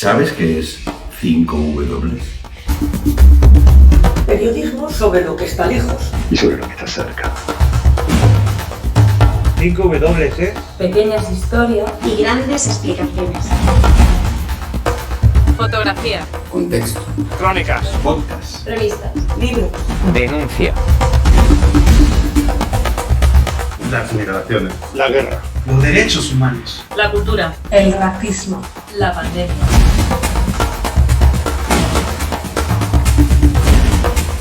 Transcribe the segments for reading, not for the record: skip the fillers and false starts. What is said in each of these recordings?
¿Sabes qué es 5W? Periodismo sobre lo que está lejos y sobre lo que está cerca. 5W es pequeñas historias y grandes explicaciones. Fotografía, contexto, crónicas, Podcast. revistas, libros, denuncia, Las migraciones. la guerra, los derechos humanos, la cultura, El racismo. la pandemia.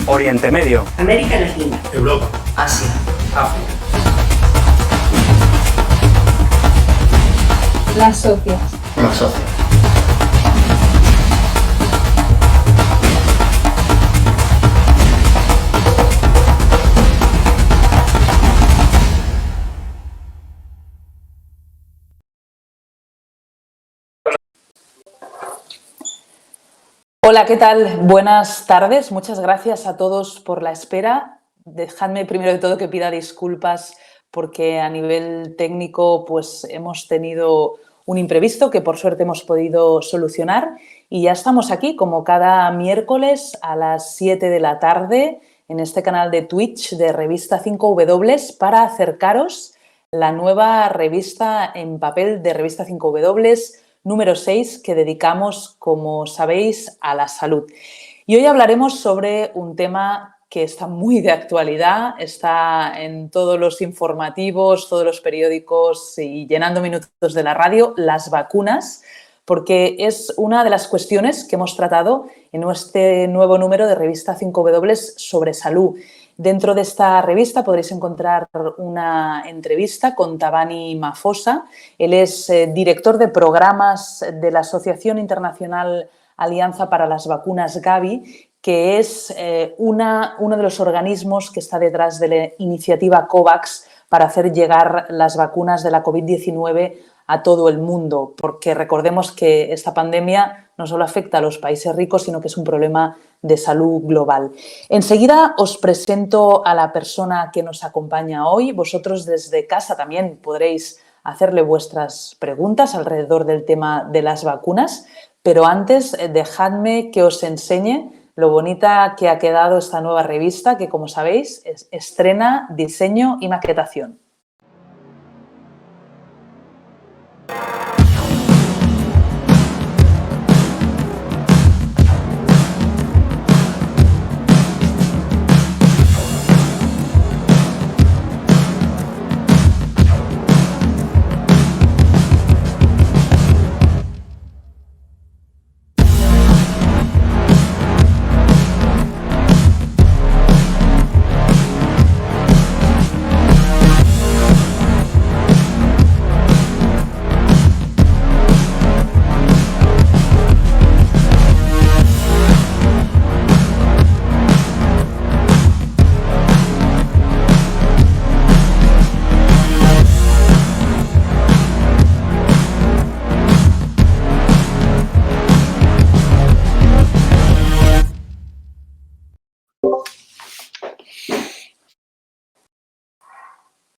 Oriente Medio, América Latina, Europa, Asia, África. Las socias. La sociedad. Hola, ¿qué tal? Buenas tardes. Muchas gracias a todos por la espera. Dejadme primero de todo que pida disculpas porque a nivel técnico pues hemos tenido un imprevisto que por suerte hemos podido solucionar y ya estamos aquí como cada miércoles a las 7 de la tarde en este canal de Twitch de Revista 5W para acercaros la nueva revista en papel de Revista 5W número 6 que dedicamos, como sabéis, a la salud. Y hoy hablaremos sobre un tema que está muy de actualidad, está en todos los informativos, todos los periódicos y llenando minutos de la radio, las vacunas, porque es una de las cuestiones que hemos tratado en este nuevo número de Revista 5W sobre salud. Dentro de esta revista podréis encontrar una entrevista con Tabani Mafosa. Él es director de programas de la Asociación Internacional Alianza para las Vacunas Gavi, que es uno de los organismos que está detrás de la iniciativa COVAX para hacer llegar las vacunas de la COVID-19 a todo el mundo, porque recordemos que esta pandemia no solo afecta a los países ricos, sino que es un problema de salud global. Enseguida os presento a la persona que nos acompaña hoy. Vosotros desde casa también podréis hacerle vuestras preguntas alrededor del tema de las vacunas, pero antes dejadme que os enseñe lo bonita que ha quedado esta nueva revista que, como sabéis, estrena diseño y maquetación.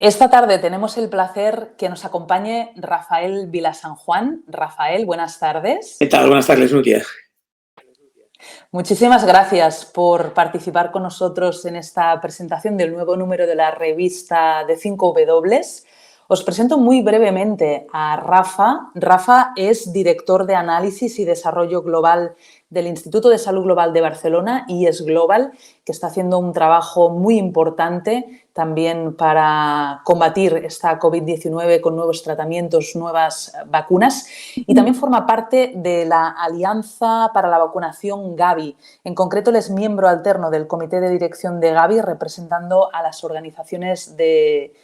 Esta tarde tenemos el placer que nos acompañe Rafael Vilasanjuan. Rafael, buenas tardes. ¿Qué tal? Buenas tardes, Nuria. Muchísimas gracias por participar con nosotros en esta presentación del nuevo número de la revista de 5W. Os presento muy brevemente a Rafa. Rafa es director de análisis y desarrollo global del Instituto de Salud Global de Barcelona, IES Global, que está haciendo un trabajo muy importante también para combatir esta COVID-19 con nuevos tratamientos, nuevas vacunas, y también forma parte de la Alianza para la Vacunación Gavi. En concreto, él es miembro alterno del comité de dirección de Gavi, representando a las organizaciones de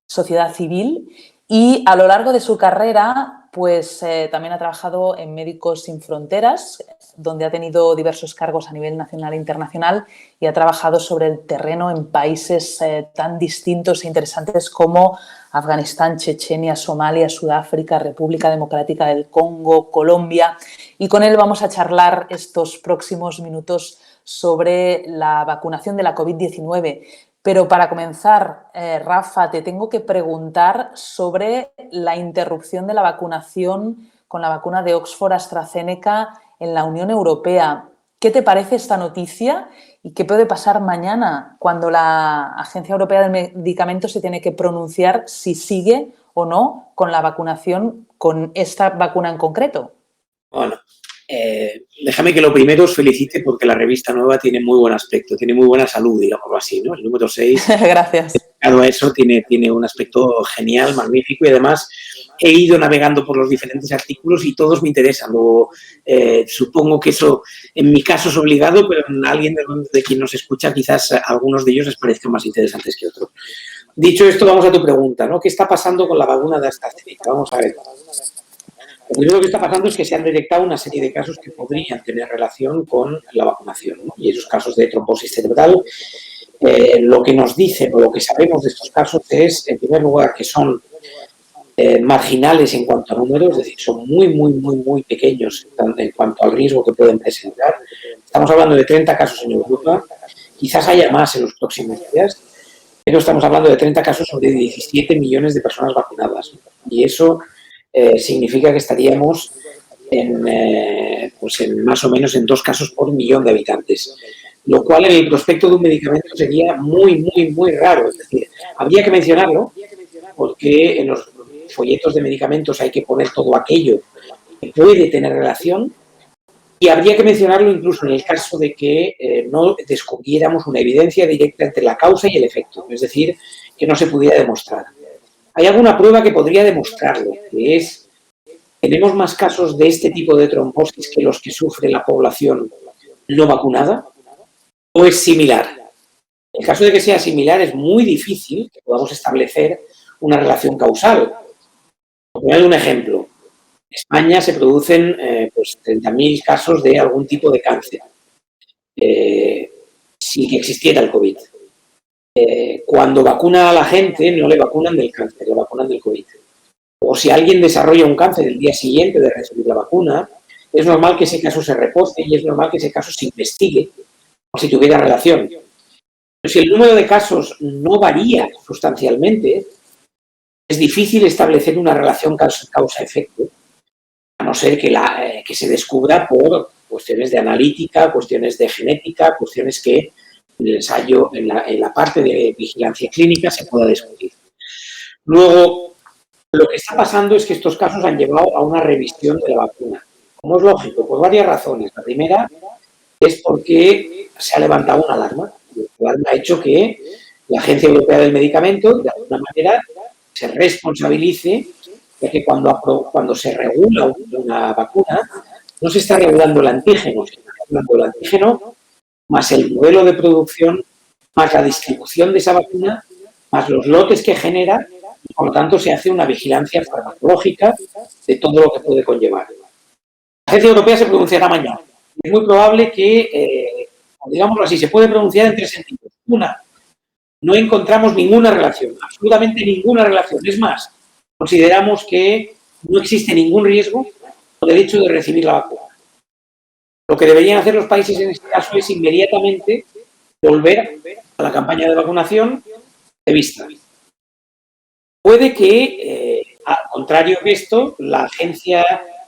sociedad civil, y a lo largo de su carrera pues también ha trabajado en Médicos Sin Fronteras, donde ha tenido diversos cargos a nivel nacional e internacional y ha trabajado sobre el terreno en países tan distintos e interesantes como Afganistán, Chechenia, Somalia, Sudáfrica, República Democrática del Congo, Colombia. Y con él vamos a charlar estos próximos minutos sobre la vacunación de la COVID-19. Pero para comenzar, Rafa, te tengo que preguntar sobre la interrupción de la vacunación con la vacuna de Oxford AstraZeneca en la Unión Europea. ¿Qué te parece esta noticia y qué puede pasar mañana cuando la Agencia Europea del Medicamento se tiene que pronunciar si sigue o no con la vacunación con esta vacuna en concreto? Bueno, déjame que lo primero os felicite porque la revista nueva tiene muy buen aspecto, tiene muy buena salud, digámoslo así, ¿no? El número 6, Gracias. dedicado a eso, tiene un aspecto genial, magnífico y además he ido navegando por los diferentes artículos y todos me interesan. Luego, supongo que eso en mi caso es obligado, pero en alguien de quien nos escucha quizás algunos de ellos les parezcan más interesantes que otros. Dicho esto, vamos a tu pregunta, ¿no? ¿Qué está pasando con la vacuna de AstraZeneca? Vamos a ver. Lo primero que está pasando es que se han detectado una serie de casos que podrían tener relación con la vacunación, ¿no? Y esos casos de trombosis cerebral, lo que nos dicen o lo que sabemos de estos casos es, en primer lugar, que son marginales en cuanto a números, es decir, son muy pequeños en cuanto al riesgo que pueden presentar. Estamos hablando de 30 casos en Europa, quizás haya más en los próximos días, pero estamos hablando de 30 casos sobre 17 millones de personas vacunadas. Y eso significa que estaríamos en más o menos en 2 casos por millón de habitantes, lo cual en el prospecto de un medicamento sería muy raro. Es decir, habría que mencionarlo porque en los folletos de medicamentos hay que poner todo aquello que puede tener relación y habría que mencionarlo incluso en el caso de que no descubriéramos una evidencia directa entre la causa y el efecto, es decir, que no se pudiera demostrar. Hay alguna prueba que podría demostrarlo, que es, ¿tenemos más casos de este tipo de trombosis que los que sufre la población no vacunada? ¿O es similar? En el caso de que sea similar, es muy difícil que podamos establecer una relación causal. Por poner un ejemplo, en España se producen 30.000 casos de algún tipo de cáncer, sin que existiera el COVID. Cuando vacuna a la gente, no le vacunan del cáncer, le vacunan del COVID. O si alguien desarrolla un cáncer el día siguiente de recibir la vacuna, es normal que ese caso se repose y es normal que ese caso se investigue como si tuviera relación. Pero si el número de casos no varía sustancialmente, es difícil establecer una relación causa-efecto, a no ser que se descubra por cuestiones de analítica, cuestiones de genética, cuestiones que en el ensayo, en la parte de vigilancia clínica se pueda descubrir. Luego, lo que está pasando es que estos casos han llevado a una revisión de la vacuna. Como es lógico, por varias razones. La primera es porque se ha levantado una alarma. La alarma ha hecho que la Agencia Europea del Medicamento, de alguna manera, se responsabilice de que cuando se regula una vacuna, no se está regulando el antígeno, se está regulando el antígeno más el modelo de producción, más la distribución de esa vacuna, más los lotes que genera, y por lo tanto se hace una vigilancia farmacológica de todo lo que puede conllevar. La Agencia Europea se pronunciará mañana. Es muy probable que, digámoslo así, se puede pronunciar en 3 sentidos. Una, no encontramos ninguna relación, absolutamente ninguna relación. Es más, consideramos que no existe ningún riesgo por el hecho de recibir la vacuna. Lo que deberían hacer los países en este caso es inmediatamente volver a la campaña de vacunación prevista. Puede que, al contrario que esto, la Agencia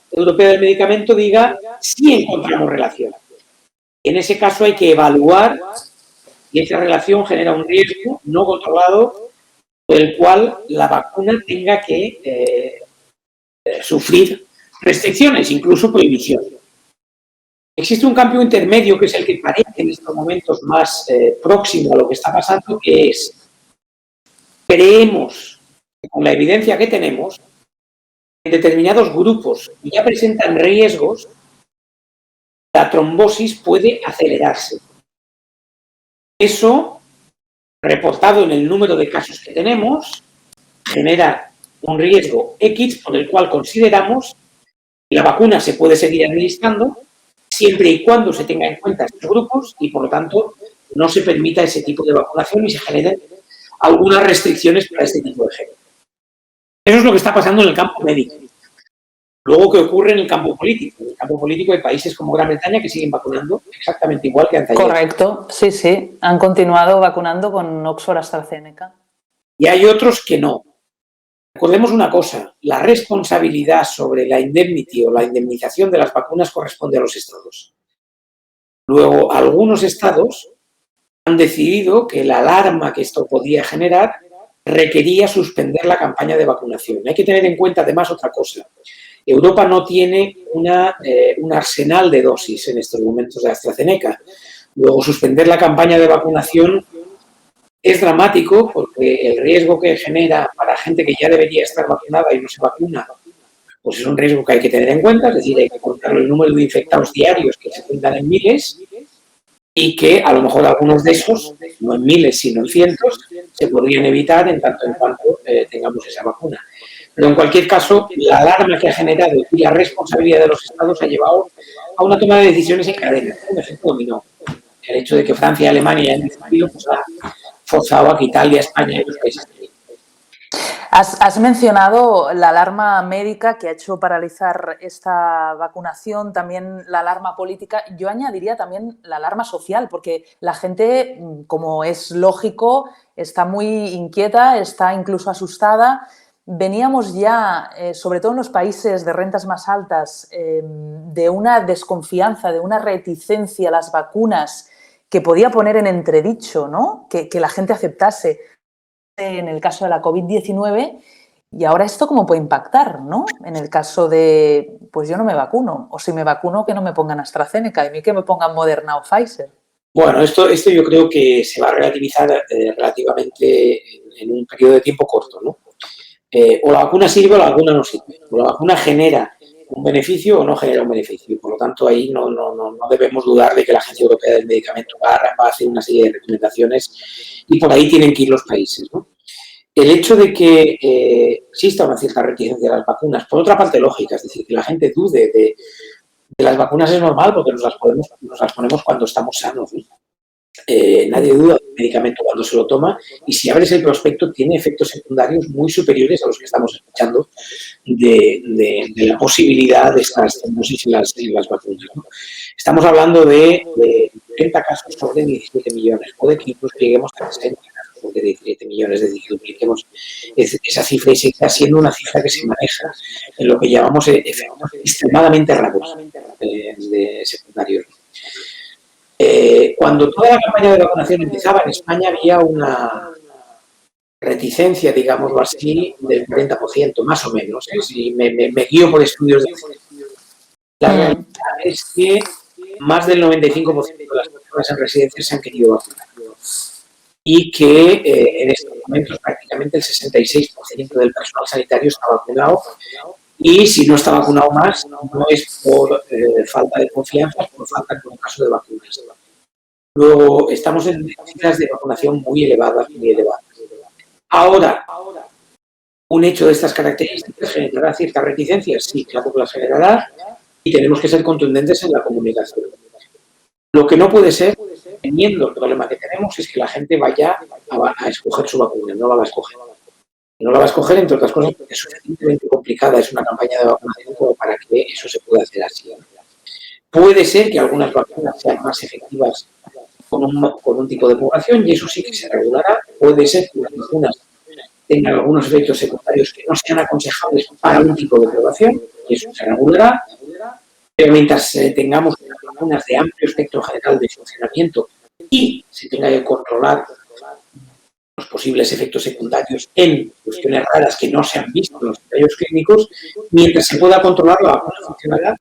Europea del Medicamento diga sí encontramos relación. En ese caso hay que evaluar y esa relación genera un riesgo no controlado por el cual la vacuna tenga que sufrir restricciones, incluso prohibición. Existe un cambio intermedio que es el que parece en estos momentos más próximo a lo que está pasando, que es, creemos que con la evidencia que tenemos, en determinados grupos que ya presentan riesgos, la trombosis puede acelerarse. Eso, reportado en el número de casos que tenemos, genera un riesgo X por el cual consideramos que la vacuna se puede seguir administrando siempre y cuando se tenga en cuenta estos grupos y, por lo tanto, no se permita ese tipo de vacunación y se generen algunas restricciones para este tipo de gente. Eso es lo que está pasando en el campo médico. Luego, ¿qué ocurre en el campo político? En el campo político hay países como Gran Bretaña que siguen vacunando exactamente igual que antes. Correcto, sí. Han continuado vacunando con Oxford AstraZeneca. Y hay otros que no. Recordemos una cosa, la responsabilidad sobre la indemnity o la indemnización de las vacunas corresponde a los estados. Luego, algunos estados han decidido que la alarma que esto podía generar requería suspender la campaña de vacunación. Hay que tener en cuenta además otra cosa. Europa no tiene un arsenal de dosis en estos momentos de AstraZeneca. Luego, suspender la campaña de vacunación es dramático porque el riesgo que genera para gente que ya debería estar vacunada y no se vacuna, pues es un riesgo que hay que tener en cuenta, es decir, hay que contar el número de infectados diarios que se cuentan en miles y que a lo mejor algunos de esos, no en miles sino en cientos, se podrían evitar en tanto tengamos esa vacuna. Pero en cualquier caso, la alarma que ha generado y la responsabilidad de los estados ha llevado a una toma de decisiones en cadena, un efecto dominó. El hecho de que Francia y Alemania hayan decidido, pues ha forzado a que Italia, España y otros países. Has mencionado la alarma médica que ha hecho paralizar esta vacunación, también la alarma política. Yo añadiría también la alarma social, porque la gente, como es lógico, está muy inquieta, está incluso asustada. Veníamos ya, sobre todo en los países de rentas más altas, de una desconfianza, de una reticencia a las vacunas que podía poner en entredicho, ¿no? Que la gente aceptase en el caso de la COVID-19, y ahora esto cómo puede impactar, ¿no? En el caso de, pues yo no me vacuno, o si me vacuno que no me pongan AstraZeneca, y a mí que me pongan Moderna o Pfizer. Bueno, esto yo creo que se va a relativizar relativamente en un periodo de tiempo corto, ¿no? O la vacuna sirve o la vacuna no sirve. O la vacuna genera un beneficio o no genera un beneficio. Por lo tanto, ahí no debemos dudar de que la Agencia Europea del Medicamento va a hacer una serie de recomendaciones y por ahí tienen que ir los países, ¿no? El hecho de que exista una cierta reticencia a las vacunas, por otra parte lógica, es decir, que la gente dude de las vacunas es normal porque nos las ponemos cuando estamos sanos, ¿no? Nadie duda del medicamento cuando se lo toma y si abres el prospecto tiene efectos secundarios muy superiores a los que estamos escuchando de la posibilidad de estas dosis en las vacunas, ¿no? Estamos hablando de 30 casos sobre 17 millones, puede que incluso lleguemos a 60 casos sobre 17 millones, es decir, dupliquemos esa cifra y sigue siendo una cifra que se maneja en lo que llamamos efectos extremadamente raros de secundarios. Cuando toda la campaña de vacunación empezaba en España había una reticencia, digámoslo así, del 40%, más o menos. Si me guío por estudios de... La realidad es que más del 95% de las personas en residencias se han querido vacunar. Y que en estos momentos prácticamente el 66% del personal sanitario está vacunado. Y si no está vacunado más, no es por falta de confianza, es por falta, en un caso, de vacunas. Luego, estamos en cifras de vacunación muy elevadas, muy elevadas. Ahora, un hecho de estas características generará ciertas reticencias, sí, claro que las generará, y tenemos que ser contundentes en la comunicación. Lo que no puede ser, teniendo el problema que tenemos, es que la gente vaya a escoger su vacuna, no la va a escoger. No la va a escoger, entre otras cosas, porque es suficientemente complicada, es una campaña de vacunación como para que eso se pueda hacer así. Puede ser que algunas vacunas sean más efectivas con un tipo de población y eso sí que se regulará. Puede ser que las vacunas tengan algunos efectos secundarios que no sean aconsejables para un tipo de población y eso se regulará. Pero mientras tengamos vacunas de amplio espectro general de funcionamiento y se tenga que controlar los posibles efectos secundarios en cuestiones raras que no se han visto en los ensayos clínicos, mientras se pueda controlar la vacuna funcionará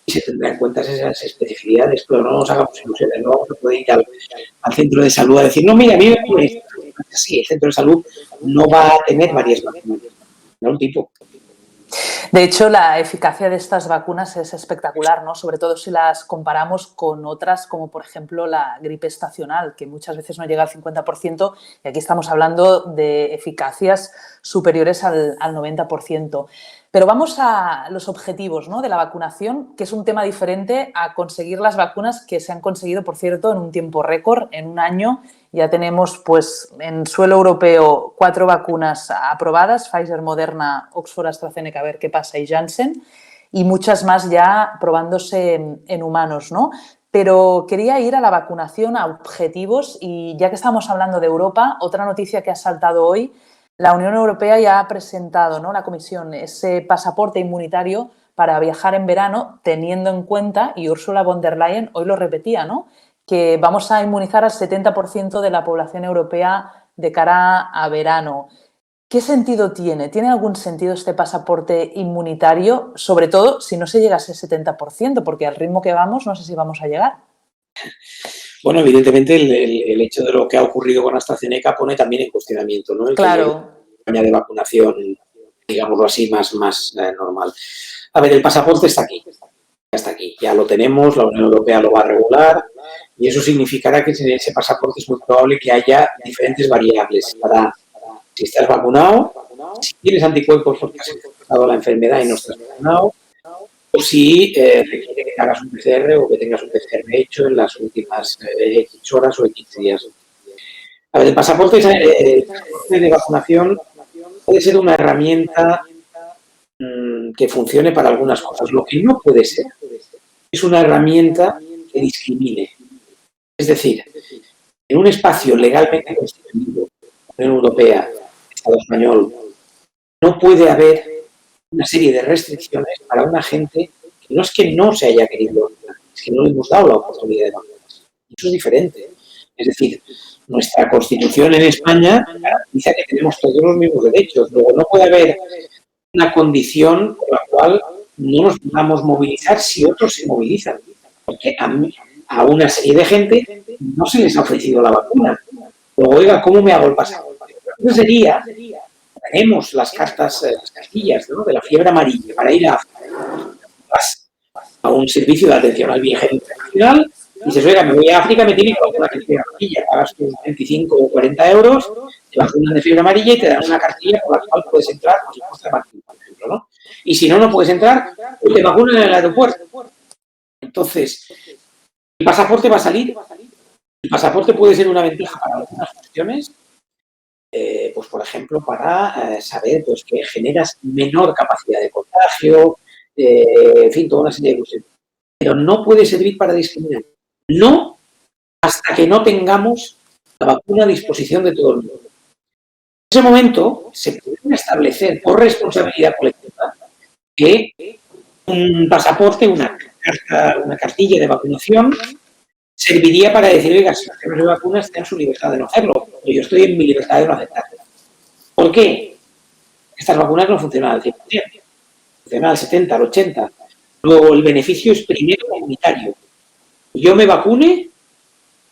y se tendrá en cuenta esas especificidades, pero no nos hagamos ilusiones, no vamos a poder ir al centro de salud a decir, no, mira, a mí me pone esto. Sí, el centro de salud no va a tener varias vacunas, de un tipo. De hecho, la eficacia de estas vacunas es espectacular, ¿no? Sobre todo si las comparamos con otras, como por ejemplo la gripe estacional, que muchas veces no llega al 50%, y aquí estamos hablando de eficacias superiores al 90%. Pero vamos a los objetivos, ¿no?, de la vacunación, que es un tema diferente a conseguir las vacunas que se han conseguido, por cierto, en un tiempo récord, en un año. Ya tenemos, pues, en suelo europeo 4 vacunas aprobadas, Pfizer, Moderna, Oxford, AstraZeneca, a ver qué pasa, y Janssen, y muchas más ya probándose en humanos, ¿no? Pero quería ir a la vacunación, a objetivos, y ya que estamos hablando de Europa, otra noticia que ha saltado hoy La Unión Europea ya ha presentado, ¿no?, la Comisión, ese pasaporte inmunitario para viajar en verano, teniendo en cuenta, y Ursula von der Leyen hoy lo repetía, ¿no?, que vamos a inmunizar al 70% de la población europea de cara a verano. ¿Qué sentido tiene? ¿Tiene algún sentido este pasaporte inmunitario? Sobre todo si no se llega a ese 70%, porque al ritmo que vamos no sé si vamos a llegar. Bueno, evidentemente el hecho de lo que ha ocurrido con AstraZeneca pone también en cuestionamiento, ¿no? Claro. Campaña de vacunación, digámoslo así, más normal. A ver, el pasaporte está aquí. Está aquí. Ya lo tenemos, la Unión Europea lo va a regular y eso significará que en ese pasaporte es muy probable que haya diferentes variables para si estás vacunado, si tienes anticuerpos porque has enfrentado la enfermedad y no estás vacunado, o si requiere que hagas un PCR o que tengas un PCR hecho en las últimas X horas o X días. A ver, el pasaporte de vacunación puede ser una herramienta que funcione para algunas cosas. Lo que no puede ser es una herramienta que discrimine. Es decir, en un espacio legalmente constituido, Unión Europea, Estado español, no puede haber una serie de restricciones para una gente que no es que no se haya querido vacunar, es que no le hemos dado la oportunidad de vacunarse. Eso es diferente. Es decir, nuestra Constitución en España dice que tenemos todos los mismos derechos. Luego, no puede haber una condición por la cual no nos podamos movilizar si otros se movilizan. Porque a una serie de gente no se les ha ofrecido la vacuna. Luego, oiga, ¿cómo me hago el pasaporte? Eso sería, tenemos las cartas, las cartillas, ¿no?, de la fiebre amarilla para ir a un servicio de atención al viajero internacional y dices, oiga, me voy a África, me tienen que vacunar de fiebre amarilla, pagas tus 25 o 40 euros, te vacunan de fiebre amarilla y te dan una cartilla por la cual puedes entrar por si Costa Martín, por ejemplo, ¿no? Y si no puedes entrar, pues te vacunan en el aeropuerto. Entonces, el pasaporte va a salir. El pasaporte puede ser una ventaja para algunas cuestiones, pues por ejemplo, para saber pues, que generas menor capacidad de contagio, en fin, toda una serie de cuestiones. Pero no puede servir para discriminar. No hasta que no tengamos la vacuna a disposición de todo el mundo. En ese momento se puede establecer por responsabilidad colectiva que un pasaporte, una cartilla de vacunación serviría para decir, oiga, si usted no se vacuna, está en su libertad de no hacerlo. Pero yo estoy en mi libertad de no aceptarlo. ¿Por qué? Estas vacunas no funcionan al 100%. Funcionan al 70, al 80. Luego, el beneficio es primero comunitario. Yo me vacune,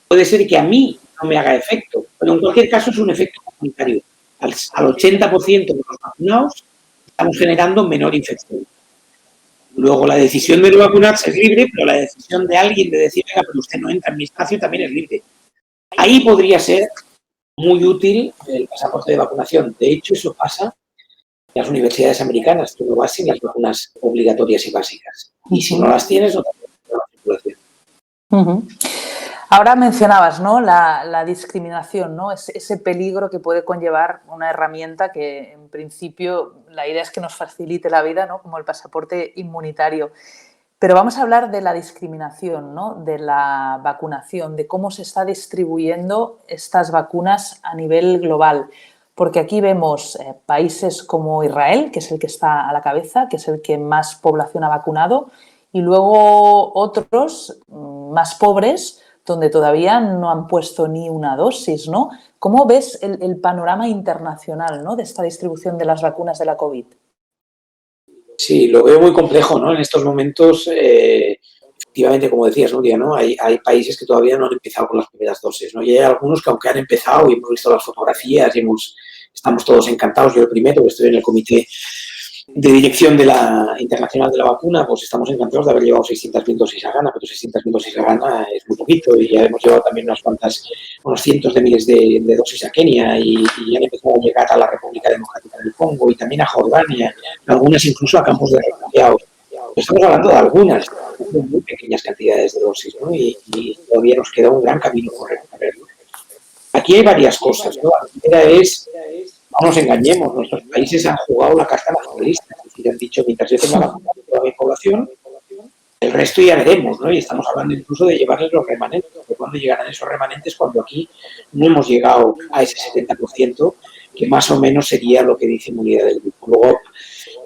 puede ser que a mí no me haga efecto, pero en cualquier caso es un efecto comunitario. Al 80% de los vacunados estamos generando menor infección. Luego, la decisión de no vacunarse es libre, pero la decisión de alguien de decir, venga, pero usted no entra en mi espacio también es libre. Ahí podría ser muy útil el pasaporte de vacunación. De hecho, eso pasa en las universidades americanas. Tú no vas sin las vacunas obligatorias y básicas. Y si no las tienes, no te la circulación. Ahora mencionabas, ¿no?, la discriminación, ¿no?, ese peligro que puede conllevar una herramienta que, en principio, la idea es que nos facilite la vida, ¿no?, como el pasaporte inmunitario. Pero vamos a hablar de la discriminación, ¿no?, de la vacunación, de cómo se está distribuyendo estas vacunas a nivel global. Porque aquí vemos países como Israel, que es el que está a la cabeza, que es el que más población ha vacunado, y luego otros más pobres, donde todavía no han puesto ni una dosis, ¿no? ¿Cómo ves el panorama internacional, ¿no?, de esta distribución de las vacunas de la COVID? Sí, lo veo muy complejo, ¿no? En estos momentos, efectivamente, como decías, Nuria, ¿no?, hay países que todavía no han empezado con las primeras dosis, ¿no? Y hay algunos que, aunque han empezado y hemos visto las fotografías y estamos todos encantados, yo el primero, que estoy en el comité de dirección de la internacional de la vacuna, pues estamos encantados de haber llevado 600.000 dosis a Ghana, pero 600.000 dosis a Ghana es muy poquito y ya hemos llevado también unos cientos de miles de dosis a Kenia y han empezado a llegar a la República Democrática del Congo y también a Jordania, algunas incluso a campos de refugiados. Estamos hablando de algunas, de muy pequeñas cantidades de dosis, ¿no? Y todavía nos queda un gran camino por recorrer. Aquí hay varias cosas, ¿no? La primera es, no nos engañemos, nuestros países han jugado la carta nacionalista, es decir, han dicho, mientras yo tenga vacunada toda mi población, el resto ya veremos, ¿no? Y estamos hablando incluso de llevarles los remanentes, de cuándo llegarán esos remanentes cuando aquí no hemos llegado a ese 70% que más o menos sería lo que dice inmunidad del grupo. Luego,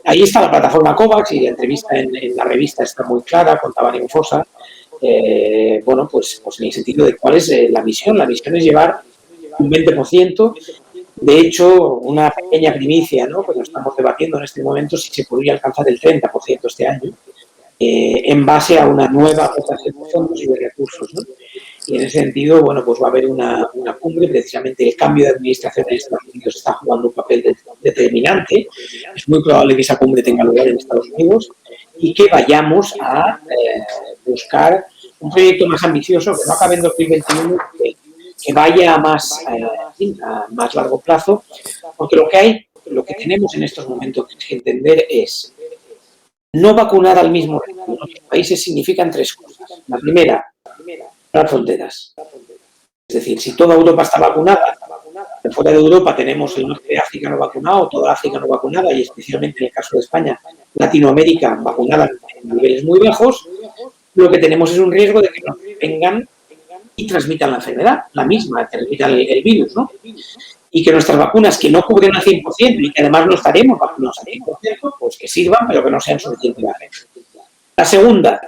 ahí está la plataforma COVAX y la entrevista en la revista está muy clara con Tabani Fosa. Bueno, pues en el sentido de cuál es la misión. La misión es llevar un 20%. De hecho, una pequeña primicia, ¿no? Pues estamos debatiendo en este momento si se podría alcanzar el 30% este año, en base a una nueva aportación de fondos y de recursos, ¿no? Y en ese sentido, bueno, pues va a haber una cumbre. Precisamente el cambio de administración en Estados Unidos está jugando un papel determinante. Es muy probable que esa cumbre tenga lugar en Estados Unidos y que vayamos a buscar un proyecto más ambicioso, que no acabe en 2021, que vaya a más largo plazo, porque lo que tenemos en estos momentos que entender es no vacunar al mismo ritmo. En otros países significan tres cosas. La primera, las fronteras. Es decir, si toda Europa está vacunada, fuera de Europa tenemos el norte de África no vacunado, toda África no vacunada y especialmente en el caso de España, Latinoamérica vacunada en niveles muy bajos, lo que tenemos es un riesgo de que nos vengan y transmitan la enfermedad, la misma, transmitan el virus, ¿no? Y que nuestras vacunas, que no cubren al 100% y que además no estaremos vacunados al 100%, pues que sirvan, pero que no sean suficientemente. La segunda,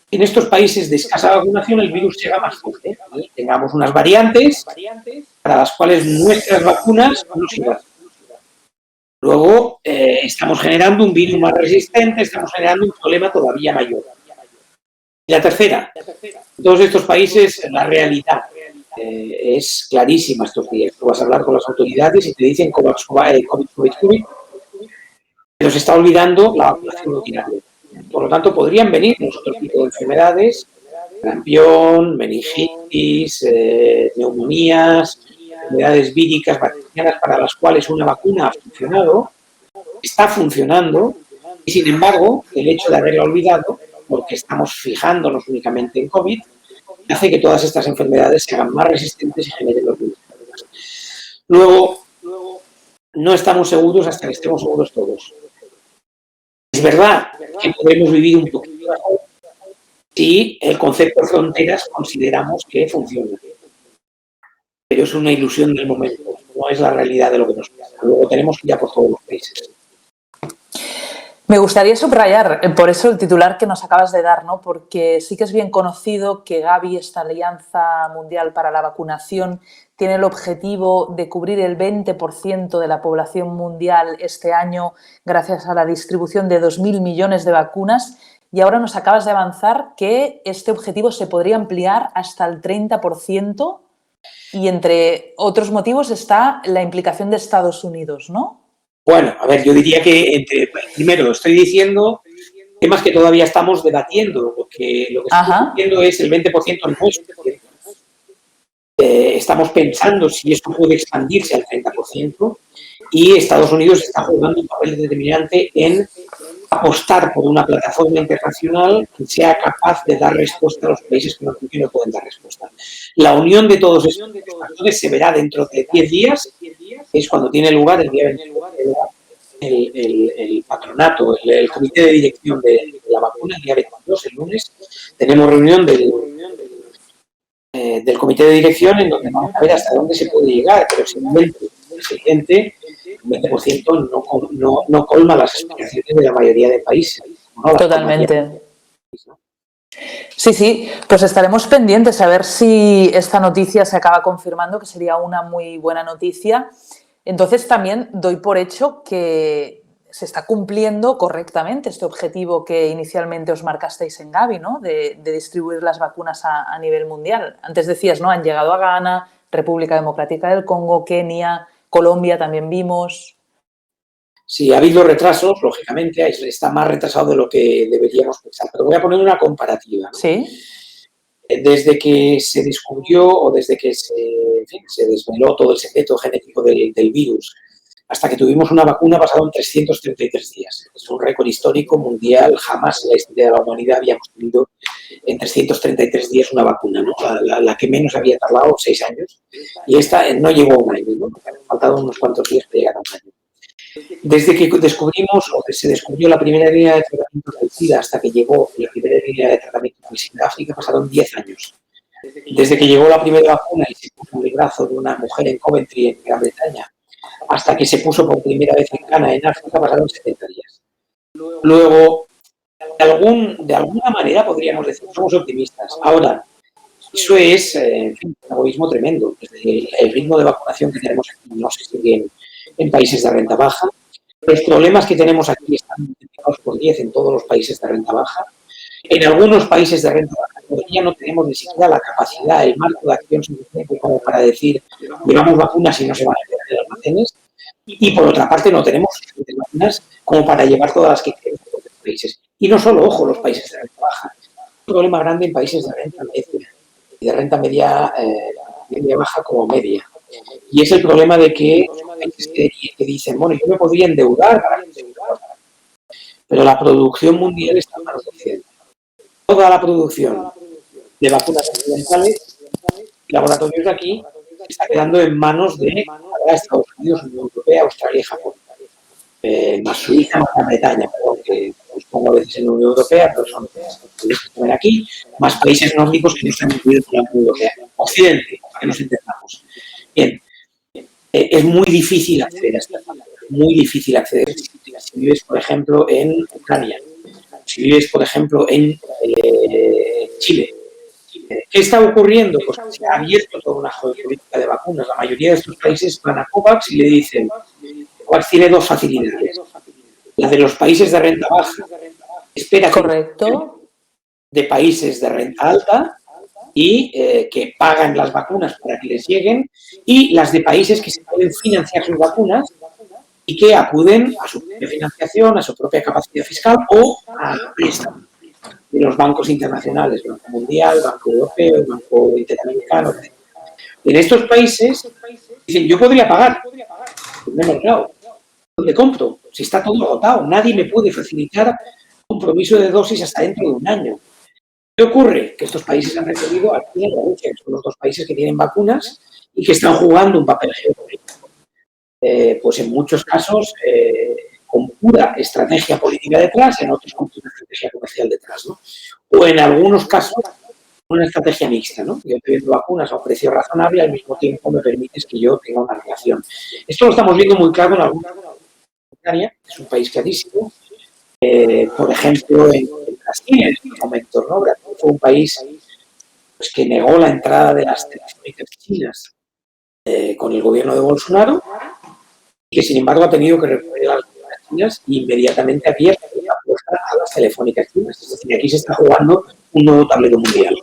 en estos países de escasa vacunación el virus llega más fuerte. ¿Vale? Tengamos unas variantes para las cuales nuestras vacunas no sirvan. Luego estamos generando un virus más resistente, estamos generando un problema todavía mayor. Y la tercera, en todos estos países la realidad es clarísima estos días. Tú vas a hablar con las autoridades y te dicen COVID, pero se está olvidando la vacunación rutinaria. Por lo tanto, podrían venir otros tipos de enfermedades, sarampión, meningitis, neumonías, enfermedades víricas, bacterianas, para las cuales una vacuna ha funcionado, está funcionando, y sin embargo, el hecho de haberla olvidado, porque estamos fijándonos únicamente en COVID, hace que todas estas enfermedades se hagan más resistentes y generen los virus. Luego, no estamos seguros hasta que estemos seguros todos. Es verdad que podemos vivir un poquito mejor si el concepto de fronteras consideramos que funciona. Pero es una ilusión del momento, no es la realidad de lo que nos pasa. Luego tenemos que ir a por todos los países. Me gustaría subrayar, por eso el titular que nos acabas de dar, ¿no? Porque sí que es bien conocido que Gavi, esta Alianza Mundial para la Vacunación, tiene el objetivo de cubrir el 20% de la población mundial este año gracias a la distribución de 2.000 millones de vacunas. Y ahora nos acabas de avanzar que este objetivo se podría ampliar hasta el 30% y entre otros motivos está la implicación de Estados Unidos, ¿no? Bueno, a ver, yo diría que primero estoy diciendo temas que todavía estamos debatiendo, porque lo que estamos diciendo es el 20% al puesto. Estamos pensando si esto puede expandirse al 30% y Estados Unidos está jugando un papel determinante en apostar por una plataforma internacional que sea capaz de dar respuesta a los países que no pueden dar respuesta. La unión de todos estos factores se verá dentro de 10 días, es cuando tiene lugar el día 29 el patronato, el comité de dirección de la vacuna, el día 22, el lunes, tenemos reunión del comité de dirección en donde vamos a ver hasta dónde se puede llegar, pero si un 20% no colma las aspiraciones de la mayoría de países. ¿No? Totalmente. Sí, sí, pues estaremos pendientes a ver si esta noticia se acaba confirmando, que sería una muy buena noticia. Entonces también doy por hecho que se está cumpliendo correctamente este objetivo que inicialmente os marcasteis en Gavi, ¿no? De distribuir las vacunas a nivel mundial. Antes decías, ¿no? Han llegado a Ghana, República Democrática del Congo, Kenia, Colombia también vimos. Sí, ha habido retrasos, lógicamente, está más retrasado de lo que deberíamos pensar. Pero voy a poner una comparativa, ¿no? Sí. Desde que se descubrió o desde que se desveló todo el secreto genético del virus hasta que tuvimos una vacuna pasaron 333 días. Es un récord histórico mundial. Jamás en la historia de la humanidad habíamos tenido en 333 días una vacuna, ¿no? La que menos había tardado, 6 años. Y esta no llegó a un año, ¿no? Han faltado unos cuantos días para llegar a un año. Desde que descubrimos o que se descubrió la primera línea de tratamiento del SIDA hasta que llegó la primera línea de tratamiento del SIDA África pasaron 10 años. Desde que llegó la primera vacuna y se puso en el brazo de una mujer en Coventry, en Gran Bretaña, hasta que se puso por primera vez en Ghana, en África, pasaron 70 días. Luego, de alguna manera podríamos decir, somos optimistas. Ahora, eso es en fin, un egoísmo tremendo. El ritmo de vacunación que tenemos aquí no se sigue en países de renta baja. Los problemas que tenemos aquí están multiplicados por 10 en todos los países de renta baja. En algunos países de renta baja todavía no tenemos ni siquiera la capacidad, el marco de acción suficiente como para decir llevamos vacunas y no se van a quedar en almacenes. Y por otra parte no tenemos suficientes vacunas como para llevar todas las que queremos a otros países. Y no solo, ojo, los países de renta baja. Un problema grande en países de renta media y de renta media baja como media. Y es el problema de que los países que dicen, bueno, yo me podría endeudar para que se endeudara. Pero la producción mundial está en manos de Occidente. Toda la producción de vacunas occidentales y laboratorios de aquí está quedando en manos de Estados Unidos, Unión Europea, Australia y Japón. Más Suiza, más Gran Bretaña, que os pongo a veces en la Unión Europea, pero son países que están aquí, más países nórdicos que no están incluidos en la Unión Europea. Occidente, para que nos entendamos. Bien, es muy difícil acceder a esta zona, muy difícil acceder si vives, por ejemplo, en Ucrania, si vives, por ejemplo, en Chile. ¿Qué está ocurriendo? Pues que se ha abierto toda una geopolítica de vacunas. La mayoría de estos países van a COVAX y le dicen, COVAX tiene dos facilidades. La de los países de renta baja, espera Correcto. de países de renta alta y que pagan las vacunas para que les lleguen, y las de países que se pueden financiar sus vacunas y que acuden a su propia financiación, a su propia capacidad fiscal o a préstamos de los bancos internacionales, Banco Mundial, Banco Europeo, Banco Interamericano, etc. En estos países dicen, yo podría pagar, pues menos claro, ¿dónde compro? Si está todo agotado, nadie me puede facilitar compromiso de dosis hasta dentro de un año. ¿Qué ocurre? Que estos países han recibido a China y a Rusia, que son los dos países que tienen vacunas y que están jugando un papel geopolítico. Pues en muchos casos con pura estrategia política detrás, en otros con una estrategia comercial detrás, ¿no? O en algunos casos una estrategia mixta, ¿no? Yo te vendo vacunas a un precio razonable y al mismo tiempo me permites que yo tenga una relación. Esto lo estamos viendo muy claro en alguna Ucrania, que es un país clarísimo. Por ejemplo, en Brasil, en estos momentos, ¿no? Brasil fue un país pues, que negó la entrada de las telefónicas chinas con el gobierno de Bolsonaro, y que sin embargo ha tenido que recurrir a las telefónicas chinas y inmediatamente abierto la puerta a las telefónicas chinas. Es decir, aquí se está jugando un nuevo tablero mundial.